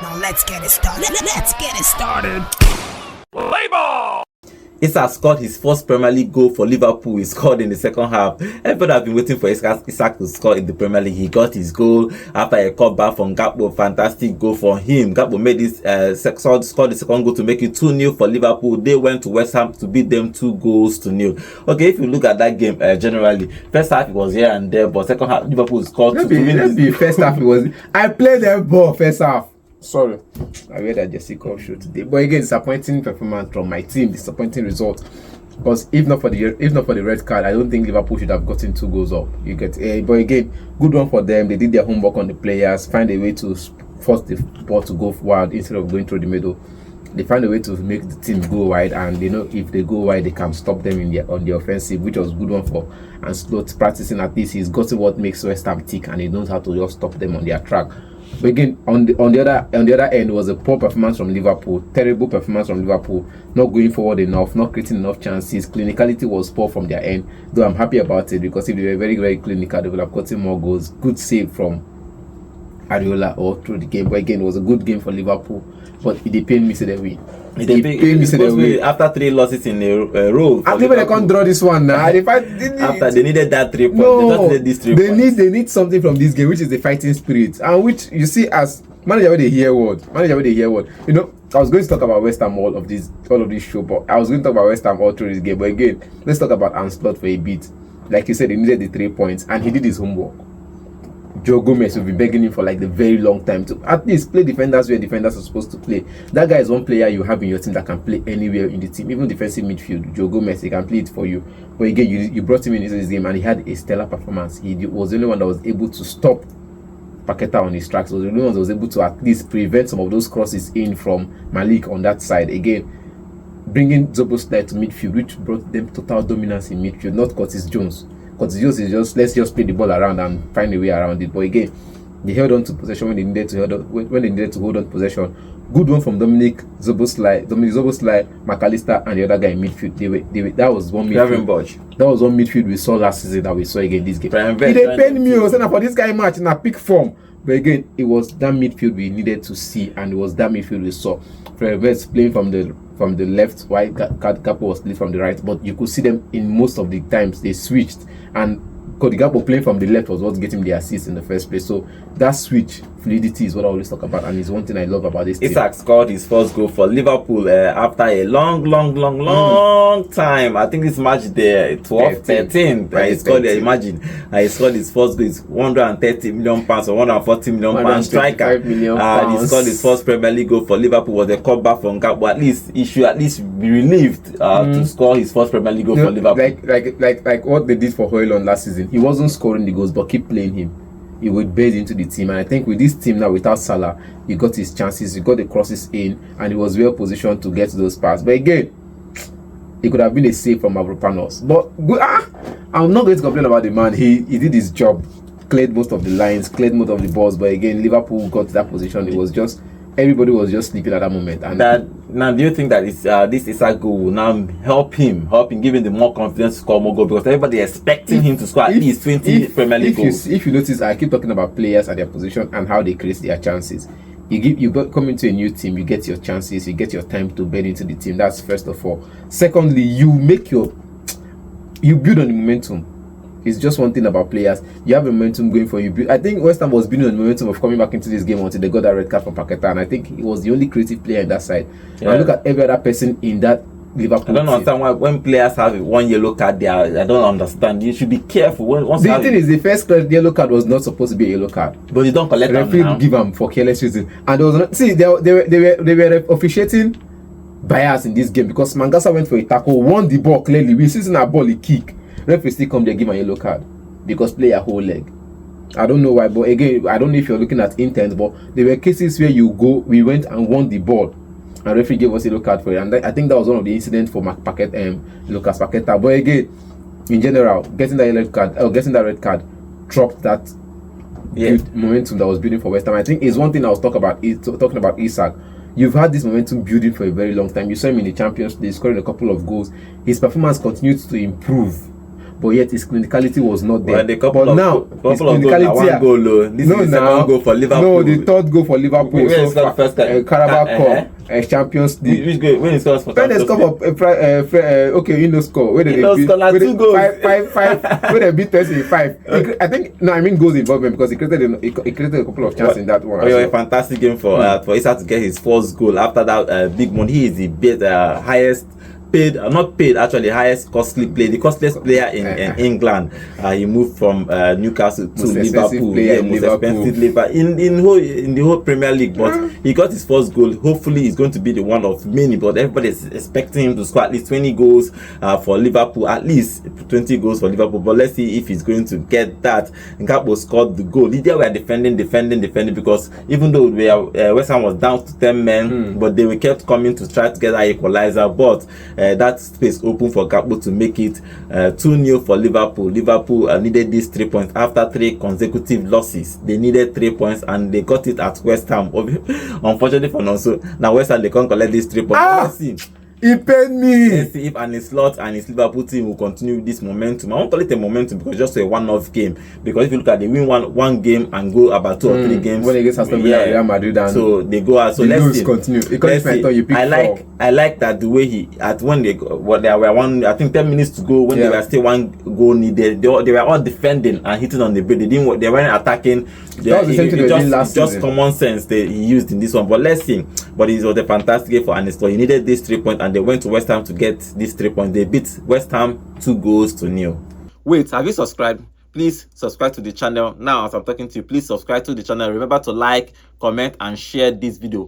Now let's get it started. Let's get it started. Play ball! Isak scored his first Premier League goal for Liverpool. He scored in the second half. Everybody has been waiting for Isak to score in the Premier League. He got his goal after a cutback from Gakpo. Fantastic goal for him. Gakpo made this scored the second goal to make it 2-0 for Liverpool. They went to Westham to beat them 2-0. Okay, if you look at that game generally, first half it was here and there, but second half Liverpool scored to win the first half. It was I played that ball first half. Sorry, I read that Jessica show today. But again, disappointing performance from my team, disappointing result. Because if not for the red card, I don't think Liverpool should have gotten 2 goals up. You get but again, good one for them. They did their homework on the players, find a way to force the ball to go forward instead of going through the middle. They find a way to make the team go wide, and they know if they go wide, they can stop them on the offensive, which was good one for. And Slot practicing at this, he's gotten what makes Westham tick, and he knows how to just stop them on their track. But again, on the other end was a poor performance from Liverpool, terrible performance from Liverpool, not going forward enough, not creating enough chances. Clinicality was poor from their end, though I'm happy about it because if they were very, very clinical, they would have gotten more goals. Good save from Ariola all through the game. But again, it was a good game for Liverpool, but it pained me to the win. After 3 losses in a row. I think they can't draw this one now. After they needed that 3 points, no, they just needed these 3 points. They need something from this game, which is the fighting spirit, and which you see as manager when they hear word. You know, I was going to talk about Westham all of this show, but I was going to talk about Westham all through this game. But again, let's talk about Slot for a bit. Like you said, he needed the 3 points, and he did his homework. Joe Gomez will be begging him for like the very long time to at least play defenders where defenders are supposed to play. That guy is one player you have in your team that can play anywhere in the team, even defensive midfield. Joe Gomez, he can play it for you. But again, you brought him into this game and he had a stellar performance. He was the only one that was able to stop Paqueta on his tracks. He was the only one that was able to at least prevent some of those crosses in from Malik on that side. Again, bringing Szoboszlai to midfield, which brought them total dominance in midfield, not Curtis Jones. Curtis Jones is just let's just play the ball around and find a way around it. But again, they held on to possession when they needed to hold on to possession. Good one from Dominic Szoboszlai, McAllister, and the other guy in midfield. That was one midfield. That was one midfield we saw last season that we saw again this game. They paid me for this guy match in a peak form. But again, it was that midfield we needed to see, and it was that midfield we saw. Fred playing from the left, while Gakpo was playing from the right, but you could see them in most of the times they switched, and Cody Gakpo playing from the left was what getting the assist in the first place. So that switch fluidity is what I always talk about, and it's one thing I love about this team. Isak scored his first goal for Liverpool after a long time. I think this match there 12-13. He scored. Imagine, he scored his first goal. It's 130 million pounds or 140 million pounds striker. He scored his first Premier League goal for Liverpool. Was a cutback from Gakpo. At least he should at least be relieved to score his first Premier League goal for Liverpool. Like what they did for Højlund last season. He wasn't scoring the goals, but keep playing him. He would base into the team, and I think with this team now without Salah, he got his chances, he got the crosses in, and he was well positioned to get those passes. But again, it could have been a save from Mavropanos. But I'm not going to complain about the man. He did his job, cleared most of the lines, cleared most of the balls. But again, Liverpool got to that position. It was just everybody was just sleeping at that moment. And now, do you think that this Isak goal will now help him give him the more confidence to score more goals, because everybody is expecting him to score at least 20 Premier League goals? If you notice, I keep talking about players at their position and how they create their chances. You come into a new team, you get your chances, you get your time to bed into the team. That's first of all. Secondly, you build on the momentum. It's just one thing about players. You have a momentum going for you. I think Westham was building on the momentum of coming back into this game until they got that red card from Paqueta, and I think he was the only creative player in that side. Yeah. And look at every other person in that Liverpool I don't understand why when players have one yellow card there. I don't understand. You should be careful. The thing is, the first yellow card was not supposed to be a yellow card, but you don't collect them now. The referee give them for careless reason, and there was not, see they were officiating bias in this game because Mangasa went for a tackle, won the ball clearly. We see a ball he kick. Referee still come there, give a yellow card because play a whole leg. I don't know why, but again, I don't know if you're looking at intent, but there were cases where we went and won the ball, and referee gave us a yellow card for it, and I think that was one of the incidents for Lucas Paqueta. But again, in general, getting that red card dropped that momentum that was building for West Ham. I think is one thing I was talking about Isak. You've had this momentum building for a very long time. You saw him in the Champions League scoring a couple of goals. His performance continues to improve. but yet his clinicality was not there. Well, the couple but of, now couple his of goals, clinicality, one goal, this no, is the now, second goal for Liverpool. no, the third goal for Liverpool. When So he scored the first time? Carabao Cup, Champions League. Which goal? When he scores for When they Champions score for okay, you know score. Where they beat like 2 goals. five. Where they beat 35. I think no, I mean goals involvement because he created a couple of chances in that one. Oh, yeah, a fantastic game for Issa to get his first goal after that big money. He is the highest paid, not paid actually, highest costly player, the costliest player in England. He moved from Newcastle to Liverpool. Yeah, most expensive player in the whole Premier League. But he got his first goal. Hopefully, he's going to be the one of many. But everybody is expecting him to score at least 20 goals for Liverpool, at least 20 goals for Liverpool. But let's see if he's going to get that. Gakpo scored the goal. They were defending because even though West Ham was down to 10 men, but they were kept coming to try to get that equalizer. But that space open for Gakpo to make it 2-0 for Liverpool. Liverpool needed these 3 points after 3 consecutive losses. They needed 3 points and they got it at West Ham. Unfortunately for Nonso, now West Ham they can't collect these 3 points. Let's see. He paid me. Let's see if Slot and his Liverpool team will continue this momentum. I won't call it a momentum because it's just a one-off game. Because if you look at, they win one game and go about 2 or 3 games. When they get Aston Villa, Real Madrid, and so they go out. So let's see. Continue. Let's see. I like that the way he when they were I think 10 minutes to go when they were still 1 goal needed. They were all defending and hitting on the break. They weren't attacking. That was the same thing they did last just season. Common sense he used in this one. But let's see. But it was a fantastic game for Slot. He needed these 3 points and they went to West Ham to get these 3 points. They beat West Ham 2-0. Wait, have you subscribed? Please subscribe to the channel. Now as I'm talking to you, please subscribe to the channel. Remember to like, comment and share this video.